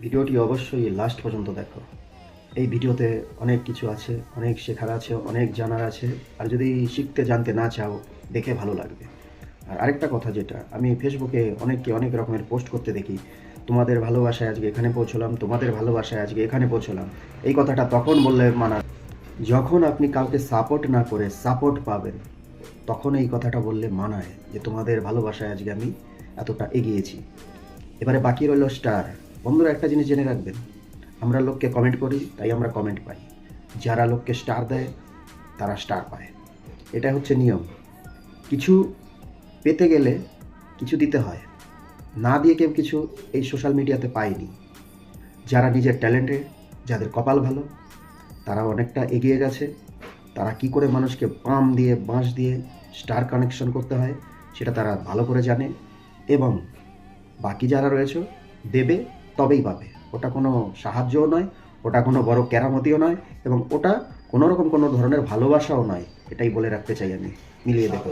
ভিডিওটি অবশ্যই লাস্ট পর্যন্ত দেখো। এই ভিডিওতে অনেক কিছু আছে, অনেক শেখার আছে, অনেক জানার আছে। আর যদি শিখতে জানতে না চাও, দেখে ভালো লাগবে। আর আরেকটা কথা, যেটা আমি ফেসবুকে অনেককে অনেক রকমের পোস্ট করতে দেখি, তোমাদের ভালোবাসায় আজকে এখানে পৌঁছলাম, তোমাদের ভালোবাসায় আজকে এখানে পৌঁছলাম। এই কথাটা তখন বললে মানা, যখন আপনি কাউকে সাপোর্ট না করে সাপোর্ট পাবেন, তখন এই কথাটা বললে মানায় যে তোমাদের ভালোবাসায় আজকে আমি এতটা এগিয়েছি। এবারে বাকি রইল স্টার। বন্ধুরা, একটা জিনিস জেনে রাখবেন, আমরা লোককে কমেন্ট করি তাই আমরা কমেন্ট পাই, যারা লোককে স্টার দেয় তারা স্টার পায়। এটা হচ্ছে নিয়ম। কিছু পেতে গেলে কিছু দিতে হয়, না দিয়ে কেউ কিছু এই সোশ্যাল মিডিয়াতে পায়নি। যারা নিজের ট্যালেন্টেড, যাদের কপাল ভালো, তারা অনেকটা এগিয়ে গেছে। তারা কি করে মানুষকে পাম দিয়ে বাঁশ দিয়ে স্টার কানেকশন করতে হয় সেটা তারা ভালো করে জানে। এবং বাকি যারা রয়েছে, দেবে তবেই পাবে। ওটা কোনো সাহায্যও নয়, ওটা কোনো বড় কেরামতিও নয়, এবং ওটা কোনো রকম কোনো ধরনের ভালোবাসাও নয়। এটাই বলে রাখতে চাই আমি। মিলিয়ে দেখো।